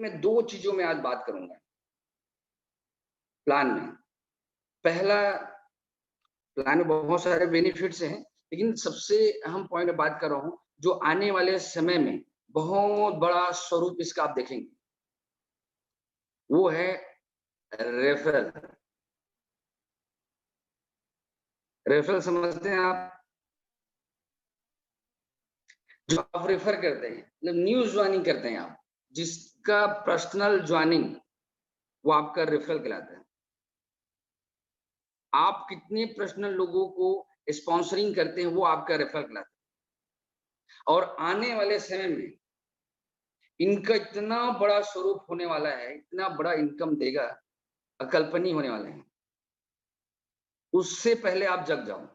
मैं 2 चीजों में आज बात करूंगा प्लान में। पहला, प्लान में बहुत सारे बेनिफिट्स हैं, लेकिन सबसे अहम पॉइंट में बात कर रहा हूं जो आने वाले समय में बहुत बड़ा स्वरूप इसका आप देखेंगे, वो है रेफरल। रेफरल समझते हैं आप? जो आप रेफर करते हैं, मतलब न्यू ज्वाइनिंग करते हैं आप, जिसका पर्सनल ज्वाइनिंग, वो आपका रेफरल कहलाता है। आप कितने पर्सनल लोगों को स्पॉन्सरिंग करते हैं, वो आपका रेफरल कहलाता है। और आने वाले समय में इनका इतना बड़ा स्वरूप होने वाला है, इतना बड़ा इनकम देगा, अकल्पनीय होने वाले हैं। उससे पहले आप जग जाओ।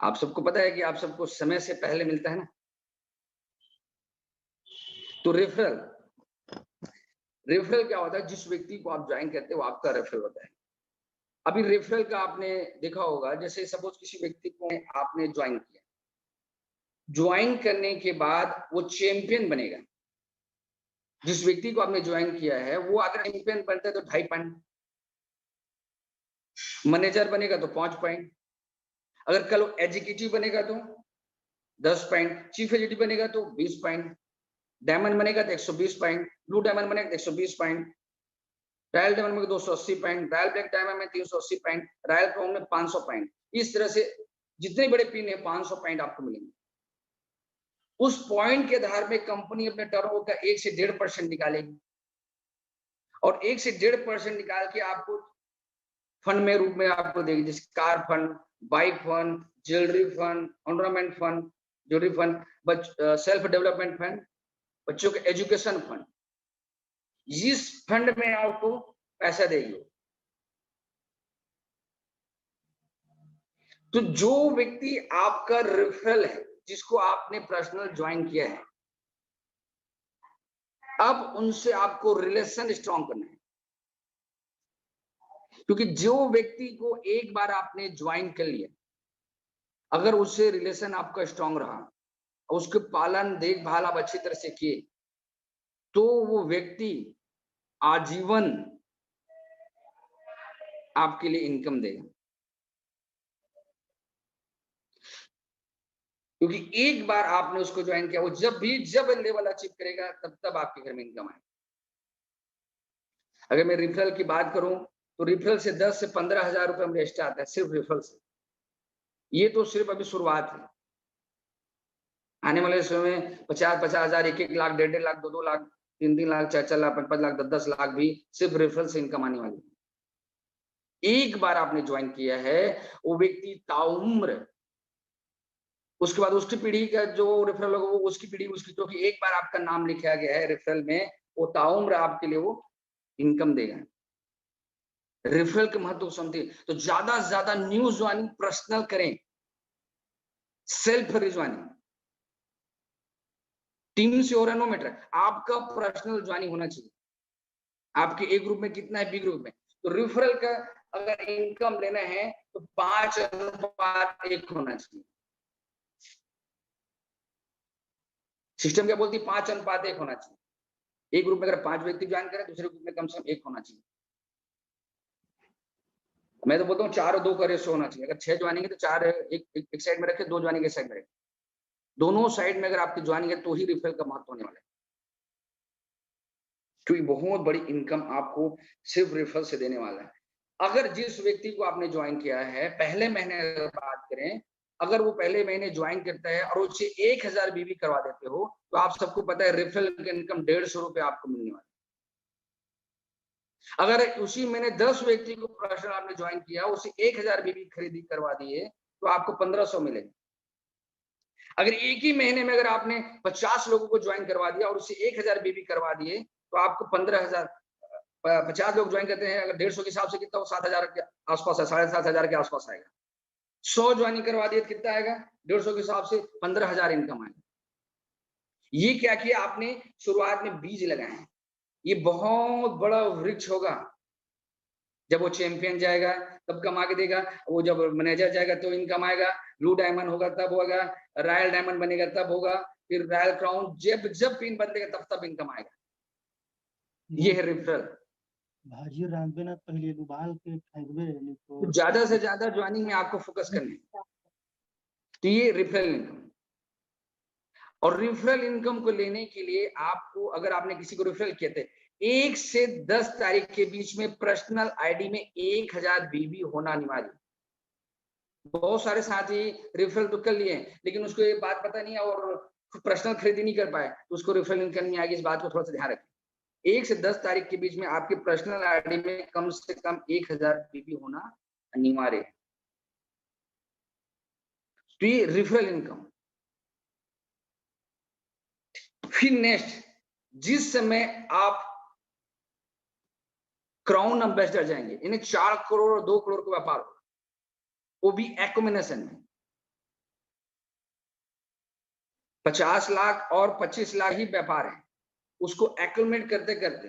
आप सबको पता है कि आप सबको समय से पहले मिलता है ना। तो रेफरल क्या होता है? जिस व्यक्ति को आप ज्वाइन करते हो वो आपका रेफरल होता है। अभी रेफरल का आपने देखा होगा, जैसे सपोज किसी व्यक्ति को आपने ज्वाइन किया, ज्वाइन करने के बाद वो चैंपियन बनेगा। जिस व्यक्ति को आपने ज्वाइन किया है वो अगर चैंपियन बनता है तो 2.5 पॉइंट, मैनेजर बनेगा तो 5 पॉइंट, अगर कल एग्जीक्यूटिव बनेगा तो 10 पॉइंट, चीफ एग्जीक्यूटिव बनेगा तो 20 पॉइंट, डायमंड बनेगा तो 120 पॉइंट, ब्लू डायमंड बनेगा तो 120 पॉइंट, रॉयल डायमंड में 280 पॉइंट, रॉयल ब्लैक डायमंड में 380 पॉइंट, रॉयल क्राउन में 500 पॉइंट। इस तरह से जितने बड़े पिन है 500 पॉइंट आपको मिलेंगे। उस पॉइंट के आधार में कंपनी अपने टर्नओवर का 1 से 1.5% निकालेगी, और 1 से 1.5% निकाल के आपको फंड में रूप में आपको देगी, जैसे car fund, bike fund, jewellery fund, ornament fund, jewellery fund, self development fund, बच्चों के एजुकेशन फंड। इस फंड में आपको पैसा देगी। तो जो व्यक्ति आपका रेफरल है, जिसको आपने पर्सनल ज्वाइन किया है, अब उनसे आपको रिलेशन स्ट्रॉन्ग करना है। क्योंकि जो व्यक्ति को एक बार आपने ज्वाइन कर लिया, अगर उससे रिलेशन आपका स्ट्रॉन्ग रहा, उसके पालन देखभाल आप अच्छी तरह से किए, तो वो व्यक्ति आजीवन आपके लिए इनकम देगा। क्योंकि एक बार आपने उसको ज्वाइन किया, वो जब लेवल अचीव करेगा तब आपके घर में इनकम आएगा। अगर मैं रेफरल की बात करूं तो रेफरल से 10 से 15 हजार रुपए में एक्स्ट्रा आता है, सिर्फ रेफरल से। ये तो सिर्फ अभी शुरुआत है। आने वाले समय में 50 हजार, 1 लाख, 1.5 लाख, 2 लाख, 3 लाख, 4 लाख, 5 लाख, 10 लाख भी सिर्फ रेफरल से इनकम आने वाली है। एक बार आपने ज्वाइन किया है, वो व्यक्ति ताउम्र, उसके बाद उसकी पीढ़ी का जो रेफरल होगा वो उसकी पीढ़ी, उसकी, क्योंकि एक बार आपका नाम लिखा गया है रेफरल में, वो ताउम्र आपके लिए वो इनकम देगा। रेफरल के महत्व समझिए। तो ज्यादा से ज्यादा न्यू ज्वाइनिंग पर्सनल करें, सेल्फ रिज्वाइनिंग, टीम से हो रहा है नो मैटर, आपका पर्सनल ज्वाइनिंग होना चाहिए। आपके ए ग्रुप में कितना है, बी ग्रुप में, तो रेफरल का अगर इनकम लेना है तो 5:1 होना चाहिए। सिस्टम क्या बोलती है? 5:1 होना चाहिए। एक ग्रुप में अगर 5 व्यक्ति ज्वाइन करें, दूसरे ग्रुप में कम से कम 1 होना चाहिए। मैं तो बोलता हूँ 4 और 2 का रेशो होना चाहिए। अगर 6 ज्वाइनिंग है तो 4 एक साइड में रखे, 2 ज्वाइनिंग एक साइड में रखे। दोनों साइड में अगर आपकी ज्वाइनिंग है तो ही रेफरल का महत्व होने वाला है। क्योंकि बहुत बड़ी इनकम आपको सिर्फ रेफरल से देने वाला है। अगर जिस व्यक्ति को आपने ज्वाइन किया है, पहले महीने अगर बात करें, अगर वो पहले महीने ज्वाइन करता है और उससे 1000 बीबी करवा देते हो, तो आप सबको पता है रेफरल की इनकम 150 रुपए आपको मिलने वाली। अगर उसी महीने 10 व्यक्ति को पर्सनल आपने ज्वाइन किया, उसे 1000 बीबी खरीदी करवा दिए, तो आपको 1500 मिलेगा। अगर एक ही महीने में अगर आपने 50 लोगों को ज्वाइन करवा दिया और उसे 1000 बीबी करवा दिए, तो आपको 15,000, 50 लोग ज्वाइन करते हैं, अगर 150 के हिसाब से कितना हो, 7,000 के आसपास है, 7,500 के आसपास आएगा। 100 ज्वाइनिंग करवा दिए कितना आएगा? 150 के हिसाब से 15,000 इनकम आएगा। ये क्या किया आपने? शुरुआत में बीज लगाए हैं। ये बहुत बड़ा वृक्ष होगा। जब वो चैंपियन जाएगा तब कमा के देगा, वो जब मैनेजर जाएगा तो इनकम आएगा, ब्लू डायमंड होगा तब होगा, रॉयल डायमंड बनेगा तब होगा, फिर रॉयल क्राउन, जब जब पिन बदलेगा तब तब इनकम आएगा। ये है रेफरल। भाजी रांधबे ना पहले उबाल के फेंकबे तो ज्यादा से ज्यादा ज्वाइनिंग में आपको फोकस करनी है, तो ये रेफरल इनकम। और रेफरल इनकम को लेने के लिए आपको, अगर आपने किसी को रेफरल किए थे, 1 से 10 तारीख के बीच में पर्सनल आईडी में 1000 बीबी होना अनिवार्य। बहुत सारे साथी रेफरल तो कर लिए लेकिन उसको ये बात पता नहीं है और पर्सनल खरीदी नहीं कर पाए, तो उसको रेफरल इनकम नहीं आएगी। इस बात को थोड़ा सा ध्यान रखें। 1 से 10 तारीख के बीच में आपके पर्सनल आईडी में कम से कम 1000 बीबी होना अनिवार्य है। तो ये रेफरल इनकम। फिर नेक्स्ट, जिस समय आप क्राउन एम्बेसडर जाएंगे, इन्हें 4 करोड़ और 2 करोड़ का व्यापार होगा, वो भी एक्यूमुलेशन में। 50 लाख और 25 लाख ही व्यापार है, उसको एक्यूमुलेट करते करते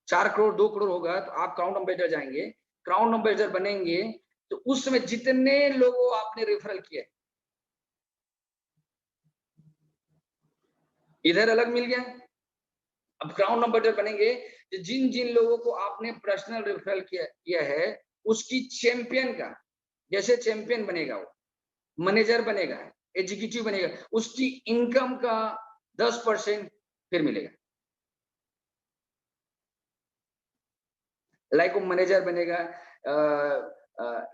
4 करोड़ 2 करोड़ होगा, तो आप क्राउन एम्बेसडर जाएंगे, क्राउन एम्बेसडर बनेंगे, तो उस समय जितने लोगों आपने रेफरल किया, इधर अलग मिल गया। अब क्राउन एम्बेसडर बनेंगे, जिन जिन लोगों को आपने पर्सनल रेफरल किया है, उसकी चैंपियन का, जैसे चैंपियन बनेगा, वो मैनेजर बनेगा, एग्जीक्यूटिव बनेगा, उसकी इनकम का 10% फिर मिलेगा। लाइक वो मैनेजर बनेगा,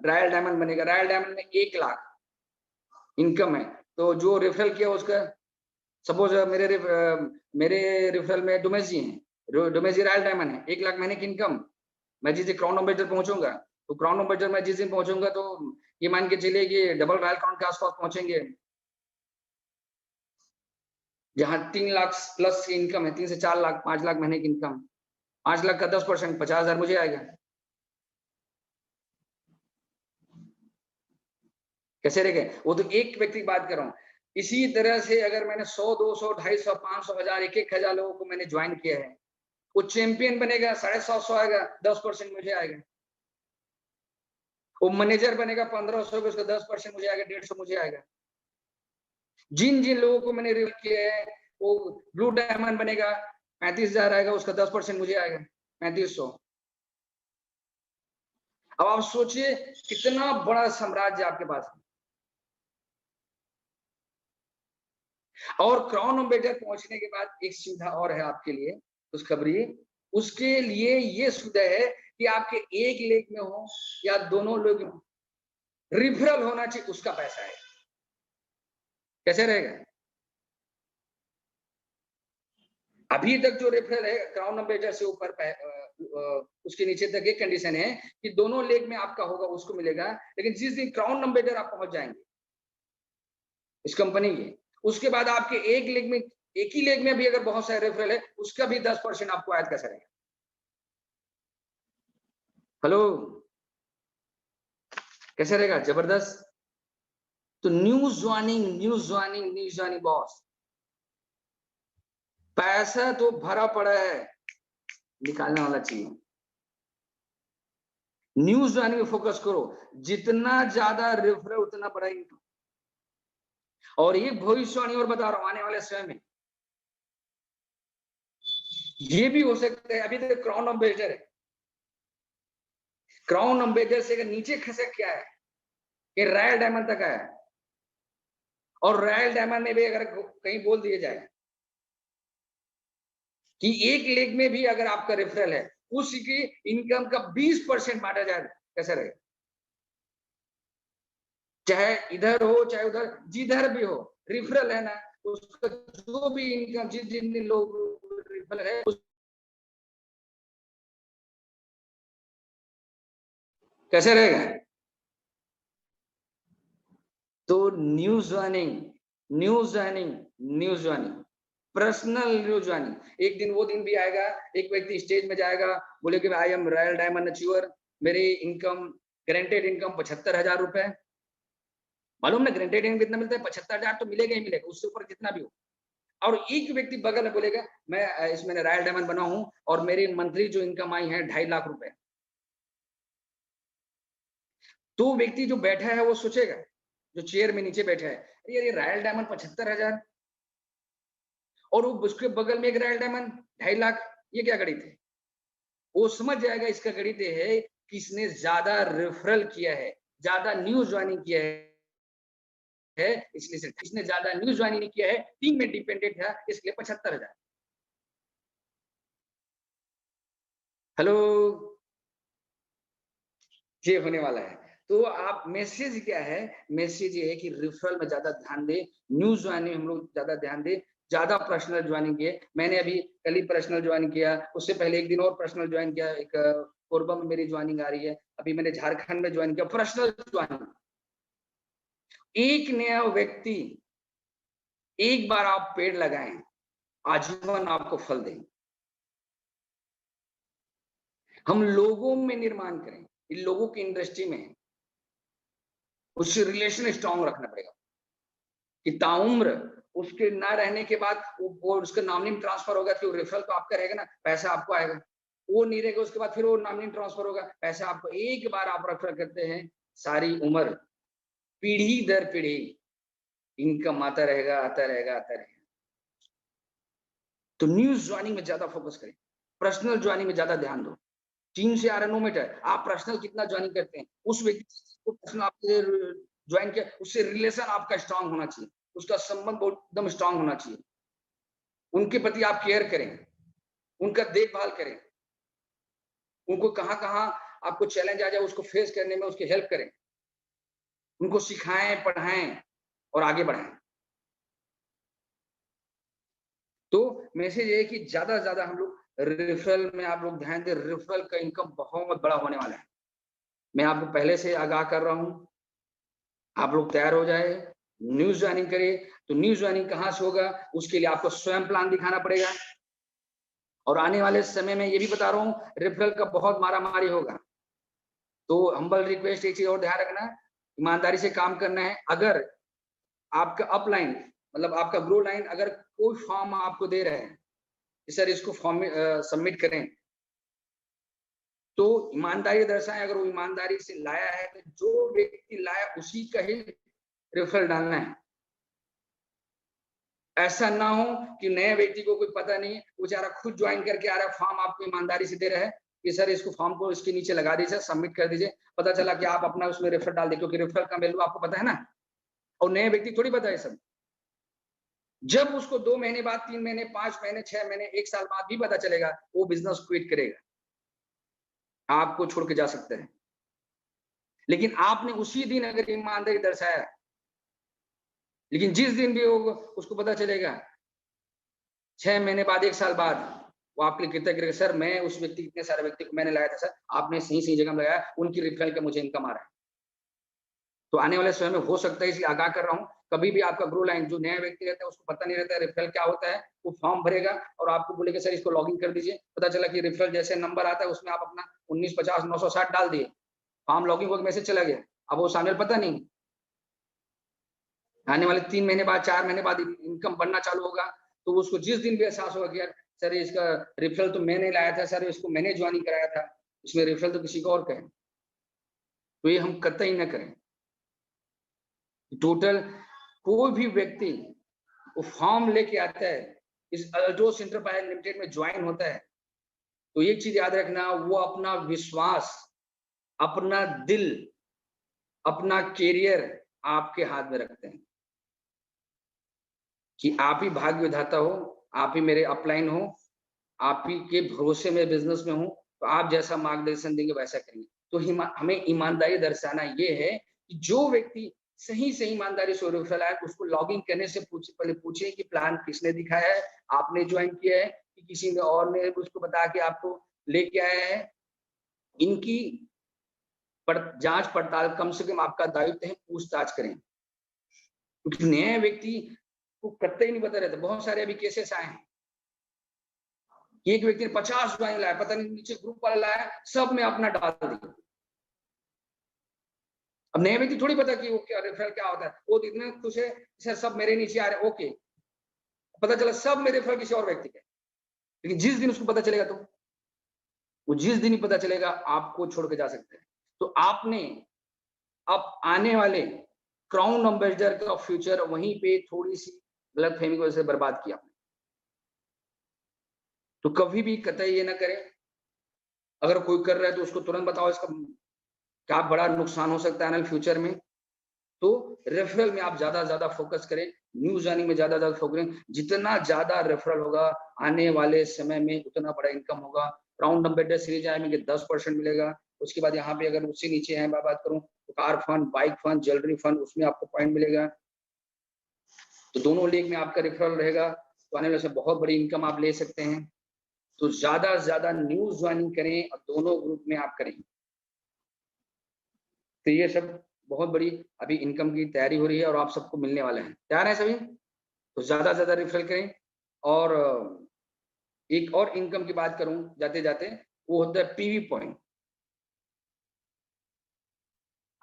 रॉयल डायमंड बनेगा, रॉयल डायमंड में 1 लाख इनकम है, तो जो रेफरल किया उसका, सपोज मेरे रेफरल में डोमेश जी हैं, डोमेश जी रॉयल डायमंड है, 1 लाख महीने की इनकम। मैं जिस दिन क्राउन एम्बेसडर पहुंचूंगा, तो क्राउन एम्बेसडर मैं जिस दिन पहुंचूंगा, तो ये मान के चलिए कि डबल रॉयल क्राउन के आसपास पहुंचेंगे, जहां 3 लाख प्लस की इनकम है, 3 से 4 लाख 5 लाख महीने की इनकम। 5 लाख का 10% 50,000 मुझे आएगा। कैसे रहेगा? वो तो एक व्यक्ति की बात कर रहा हूँ। इसी तरह से अगर मैंने 100 200 250 500 1000 1,000 लोगों को मैंने ज्वाइन किया है, वो चैंपियन बनेगा, 750 आएगा, 10% मुझे आएगा। वो मैनेजर बनेगा 1500 का, उसका 10% मुझे आएगा, 150 मुझे आएगा। जिन जिन लोगों को मैंने रेफर किया है, वो ब्लू डायमंड बनेगा, 35,000 आएगा, उसका 10% मुझे आएगा, 3500। अब आप सोचिए कितना बड़ा साम्राज्य आपके पास है। और क्राउन एम्बेसडर पहुंचने के बाद एक सुविधा और है आपके लिए, खुशखबरी। उसके लिए ये सुविधा है कि आपके एक लेग में हो या दोनों लोग में रिफरल होना चाहिए, उसका पैसा है। कैसे रहेगा? अभी तक जो रेफरल है क्राउन एम्बेसडर से ऊपर, उसके नीचे तक एक कंडीशन है कि दोनों लेग में आपका होगा, उसको मिलेगा। लेकिन जिस दिन क्राउन एम्बेसडर आप पहुंच जाएंगे इस कंपनी के, उसके बाद आपके एक लेग में, एक ही लेग में भी अगर बहुत सारे रेफरल है, उसका भी 10% आपको ऐड कैसे रहेगा? हेलो, कैसे रहेगा? जबरदस्त। तो न्यूज ज्वाइनिंग बॉस, पैसा तो भरा पड़ा है, निकालने वाला चाहिए। न्यूज ज्वाइनिंग में फोकस करो, जितना ज्यादा रेफरल उतना बड़ा इनकम। और ये भविष्यवाणी और बता रहा हूं, आने वाले समय में ये भी हो सकता है। अभी तक क्राउन एम्बेसडर है, क्राउन एम्बेसडर से अगर नीचे खसक क्या है कि रॉयल डायमंड तक आया, और रॉयल डायमंड में भी अगर कहीं बोल दिया जाए कि एक लेग में भी अगर आपका रेफरल है, उसकी इनकम का 20% बांटा जाए, कैसे रहेगा? चाहे इधर हो चाहे उधर, जिधर भी हो, रेफरल है ना, उसका जो भी इनकम जिस जितने लोग रेफरल है, कैसे रहेगा? तो news joining personal news joining. एक दिन वो दिन भी आएगा, एक व्यक्ति स्टेज में जाएगा, बोले कि I am royal diamond achiever, मेरी इनकम, गारंटेड इनकम 75,000 रुपए। मालूम ना गारंटेड इनकम कितना मिलता है? 75,000 तो मिलेगा ही मिलेगा, उससे ऊपर जितना भी हो। और एक व्यक्ति बगल में बोलेगा मैं इसमें रॉयल डायमंड बना हूं और मेरी मंथली जो इनकम आई है 2.5 लाख रुपए। तो व्यक्ति जो बैठा है वो सोचेगा, जो चेयर में नीचे बैठा है, यार ये रॉयल डायमंड 75,000, और वो उसके बगल में एक रॉयल डायमंड 2.5 लाख, ये क्या गणित है? वो समझ जाएगा इसका गणित ये है किसने ज्यादा रेफरल किया है, ज्यादा न्यू ज्वाइनिंग किया है, इसलिए से इसने ज्यादा न्यू ज्वाइनिंग नहीं किया है, टीम में डिपेंडेंट है, इसलिए 75,000। हेलो, ये होने वाला है। तो आप मैसेज क्या है? मैसेज ये है कि रेफरल में ज्यादा ध्यान दे, न्यू ज्वाइनिंग हम लोग ज्यादा ध्यान दे, ज्यादा पर्सनल ज्वाइनिंग किए। मैंने अभी कल ही पर्सनल ज्वाइन किया, उससे पहले एक दिन और पर्सनल ज्वाइन किया, एक कोरबा में मेरी ज्वाइनिंग आ रही है, अभी मैंने झारखंड में ज्वाइन किया पर्सनल ज्वाइनिंग। एक नया व्यक्ति, एक बार आप पेड़ लगाएं, आजीवन आपको फल दें। हम लोगों में निर्माण करें, इन लोगों की इंडस्ट्री में उससे रिलेशन स्ट्रांग रखना पड़ेगा कि ताउम्र उसके ना रहने के बाद वो उसका नॉमिनी ट्रांसफर होगा, फिर रेफरल तो आपका रहेगा ना, पैसा आपको आएगा। वो नहीं रहेगा उसके बाद फिर वो नॉमिनी ट्रांसफर होगा, पैसा आपको। एक बार आप रेफर करते हैं, सारी उम्र, पीढ़ी दर पीढ़ी इनकम आता रहेगा, आता रहेगा, आता रहेगा। तो न्यू ज्वाइनिंग में ज्यादा फोकस करें, पर्सनल ज्वाइनिंग में ज्यादा ध्यान दो। टीम से आ रहा नो मैटर, आप पर्सनल कितना ज्वाइनिंग करते हैं, उस व्यक्ति को पर्सनल आपके ज्वाइन किया, उससे रिलेशन आपका स्ट्रांग होना चाहिए, उसका संबंध बहुत एकदम स्ट्रांग होना चाहिए। उनके प्रति आप केयर करें, उनका देखभाल करें, उनको कहाँ कहाँ आपको चैलेंज आ जाए उसको फेस करने में उसकी हेल्प करें, उनको सिखाएं, पढ़ाएं और आगे बढ़ाएं। तो मैसेज ये है कि ज्यादा ज्यादा हम लोग रेफरल में आप लोग ध्यान दें, रेफरल का इनकम बहुत बड़ा होने वाला है। मैं आपको पहले से आगाह कर रहा हूं, आप लोग तैयार हो जाए, न्यू ज्वाइनिंग करिए। तो न्यू ज्वाइनिंग कहाँ से होगा, उसके लिए आपको स्वयं प्लान दिखाना पड़ेगा। और आने वाले समय में ये भी बता रहा हूँ, रेफरल का बहुत मारामारी होगा। तो हम्बल रिक्वेस्ट, एक चीज और ध्यान रखना, ईमानदारी से काम करना है। अगर आपका अपलाइन मतलब आपका ग्रो लाइन अगर कोई फॉर्म आपको दे रहे हैं कि सर इसको फॉर्म सबमिट करें, तो ईमानदारी दर्शाएं। अगर वो ईमानदारी से लाया है तो जो व्यक्ति लाया उसी का ही रेफरल डालना है। ऐसा ना हो कि नए व्यक्ति को कोई पता नहीं, बेचारा खुद ज्वाइन करके आ रहा है, फॉर्म आपको ईमानदारी से दे रहा है कि सर इसको फॉर्म को इसके नीचे लगा दीजिए, सबमिट कर दीजिए, पता चला कि आप अपना उसमें रेफर डाल दे, क्योंकि रेफरल का वैल्यू आपको पता है ना, और नए व्यक्ति थोड़ी पता है सब। जब उसको 2 महीने बाद, 3 महीने, 5 महीने, 6 महीने, 1 साल बाद भी पता चलेगा, वो बिजनेस क्विट करेगा, आपको छोड़ के जा सकते हैं। लेकिन आपने उसी दिन अगर ईमानदारी दर्शाया, लेकिन जिस दिन भी वो उसको पता चलेगा 6 महीने बाद, 1 साल बाद, वो आपके लिए कृतज्ञ रहेगा, सर मैं उस व्यक्ति, इतने सारे व्यक्ति को मैंने लाया था सर, आपने सही सही जगह में लगाया, उनकी रेफरल का मुझे इनकम आ रहा है। तो आने वाले समय में हो सकता है, इसलिए आगाह कर रहा हूँ, कभी भी आपका ग्रो लाइन जो नया व्यक्ति रहता है उसको पता नहीं रहता है रेफरल क्या होता है, वो फॉर्म भरेगा और आपको बोलेगा सर इसको लॉगिन कर दीजिए, पता चला कि रेफरल जैसे नंबर आता है उसमें आप अपना 1950 960 डाल दिए, फॉर्म लॉगिन होकर मैसेज चला गया, अब वो शामिल पता नहीं। आने वाले 3 महीने बाद, 4 महीने बाद इनकम बनना चालू होगा, तो उसको जिस दिन भी एहसास होगा कि यार सर इसका रेफरल तो मैंने लाया था, सर इसको मैंने ज्वाइनिंग कराया था, इसमें रेफरल तो किसी को और का है, तो ये हम कतई न करें। टोटल कोई भी व्यक्ति वो फॉर्म लेके आता है, इस अल्ट्रोस इंटरप्राइज लिमिटेड में ज्वाइन होता है, तो एक चीज याद रखना, वो अपना विश्वास, अपना दिल, अपना कैरियर आपके हाथ में रखते हैं कि आप ही भाग्य विधाता हो, आप ही मेरे अपलाइन हो, आप ही के भरोसे में बिजनेस में हूँ, तो आप जैसा मार्गदर्शन देंगे वैसा करेंगे। तो हमें ईमानदारी दर्शाना ये है कि जो व्यक्ति सही से ईमानदारी से रेफरल आया, उसको लॉगिन करने से पहले पूछे कि प्लान किसने दिखाया है, आपने ज्वाइन किया है कि किसी ने और ने उसको बता के आपको लेके आया है। इनकी जांच पड़ताल कम से कम आपका दायित्व है, पूछताछ करें, क्योंकि नए व्यक्ति को कतई नहीं पता रहता। बहुत सारे अभी केसेस आए हैं, एक व्यक्ति ने 50 ज्वाइन लाया, पता नहीं नीचे ग्रुप वाला लाया, सब में अपना डाल दिया। अब नए व्यक्ति थोड़ी पता कि वो क्या रेफरल क्या होता है, वो तो इतने खुश है सर सब मेरे नीचे आ रहे, ओके, पता चला सब मेरे रेफरल किसी और व्यक्ति के। लेकिन जिस दिन उसको पता चलेगा, तो वो जिस दिन ही पता चलेगा आपको छोड़ के जा सकते हैं। तो आपने अब आने वाले क्राउन एम्बेसडर का फ्यूचर वहीं पे थोड़ी सी गलतफहमी की वजह से बर्बाद किया। तो कभी भी कतई ये ना करें, अगर कोई कर रहा है तो उसको तुरंत बताओ इसका क्या बड़ा नुकसान हो सकता है फ्यूचर में। तो रेफरल में आप ज्यादा फोकस करें, न्यूज अर्निंग में ज्यादा फोकस करें। जितना ज्यादा रेफरल होगा आने वाले समय में उतना बड़ा इनकम होगा। राउंड नंबर सीरीज आए में 10% मिलेगा। उसके बाद यहाँ पे अगर उससे नीचे है मैं बात करूं तो car fund, bike fund, jewellery fund, उसमें आपको पॉइंट मिलेगा। तो दोनों लीग में आपका रेफरल रहेगा, तो आने वाले समय बहुत बड़ी इनकम आप ले सकते हैं। तो ज्यादा से ज्यादा न्यूज ज्वाइनिंग करें और दोनों ग्रुप में आप करें। तो ये सब बहुत बड़ी अभी इनकम की तैयारी हो रही है और आप सबको मिलने वाले हैं। तैयार है सभी? तो ज्यादा से ज्यादा रेफरल करें। और एक और इनकम की बात करूं जाते जाते, वो होता है पीवी पॉइंट।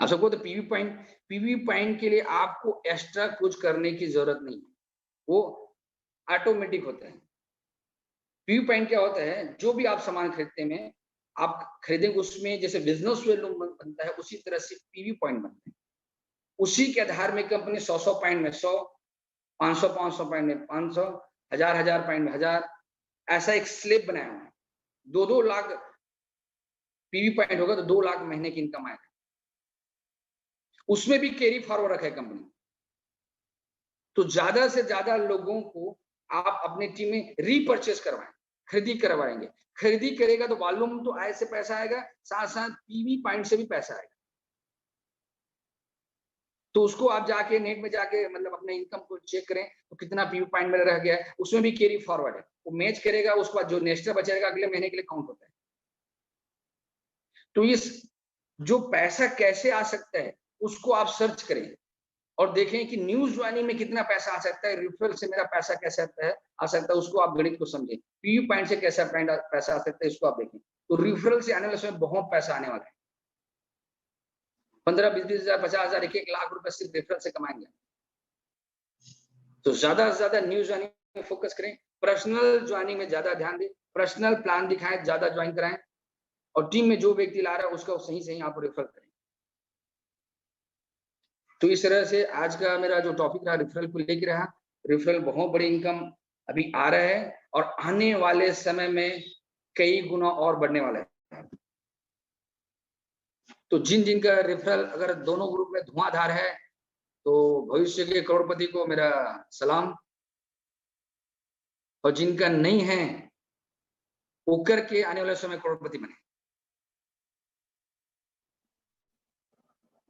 आप सबको तो पीवी पॉइंट के लिए आपको एक्स्ट्रा कुछ करने की जरूरत नहीं है, वो ऑटोमेटिक होता है। पीवी पॉइंट क्या होता है, जो भी आप सामान खरीदते में आप खरीदेंगे उसमें जैसे बिजनेस वैल्यू बनता है, उसी तरह से पीवी पॉइंट बनते हैं। उसी के आधार में कंपनी 100 पॉइंट में 100, 500 पॉइंट में 500, 1000 पॉइंट में 1000, ऐसा एक स्लेब बनाया हुआ है। 2-2 लाख पीवी पॉइंट होगा तो 2 लाख महीने की इनकम आएगा। उसमें भी कैरी फॉरवर्ड रखा है कंपनी। तो ज्यादा से ज्यादा लोगों को आप अपनी टीम में रीपरचेस करवाएं, खरीदी करवाएंगे। खरीदी करेगा तो वॉल्यूम तो आय से पैसा आएगा, साथ साथ पीवी पॉइंट से भी पैसा आएगा। तो उसको आप जाके नेट में जाके मतलब अपने इनकम को चेक करें तो कितना पीवी पॉइंट मेरा रह गया है, उसमें भी कैरी फॉरवर्ड है। वो मैच करेगा, उसके बाद जो नेक्स्ट बचेगा अगले महीने के लिए काउंट होता है। तो इस जो पैसा कैसे आ सकता है उसको आप सर्च करें और देखें कि न्यूज ज्वाइनिंग में कितना पैसा आ सकता है, रेफरल से मेरा पैसा कैसे आ सकता है, उसको आप गणित को समझें। पीवी पॉइंट से कैसा पैसा आ सकता है इसको आप देखें। तो रेफरल से आने वाले समय बहुत पैसा आने वाला है। 15-20 हजार, 50,000, 1-1 लाख रुपए सिर्फ रेफरल से कमाएंगे। तो ज्यादा से ज्यादा न्यूज ज्वाइनिंग में फोकस करें, पर्सनल ज्वाइनिंग में ज्यादा ध्यान दें, पर्सनल प्लान दिखाएं, ज्यादा ज्वाइन कराएं और टीम में जो व्यक्ति ला रहा है उसका सही आप रेफर करें। तो इस तरह से आज का मेरा जो टॉपिक रहा रेफरल को लेकर रहा। रेफरल बहुत बड़ी इनकम अभी आ रहा है और आने वाले समय में कई गुना और बढ़ने वाला है। तो जिन का रेफरल अगर दोनों ग्रुप में धुआंधार है तो भविष्य के करोड़पति को मेरा सलाम, और जिनका नहीं है वो करके आने वाले समय करोड़पति बने।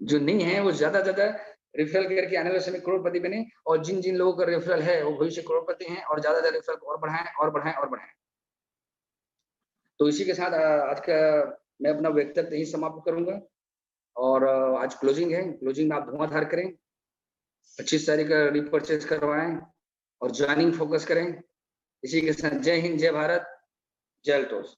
जो नहीं है वो ज्यादा रेफरल करके आने वाले समय करोड़पति बने, और जिन लोगों का रेफरल है वो भविष्य करोड़पति हैं और ज्यादा रेफरल को और बढ़ाएं। तो इसी के साथ आज का मैं अपना वक्तव्य यही समाप्त करूंगा। और आज क्लोजिंग है, क्लोजिंग में आप धुआंधार करें, 25 तारीख का रीपरचेज करवाएं और ज्वाइनिंग फोकस करें। इसी के साथ जय हिंद, जय भारत, जय अल्टोस।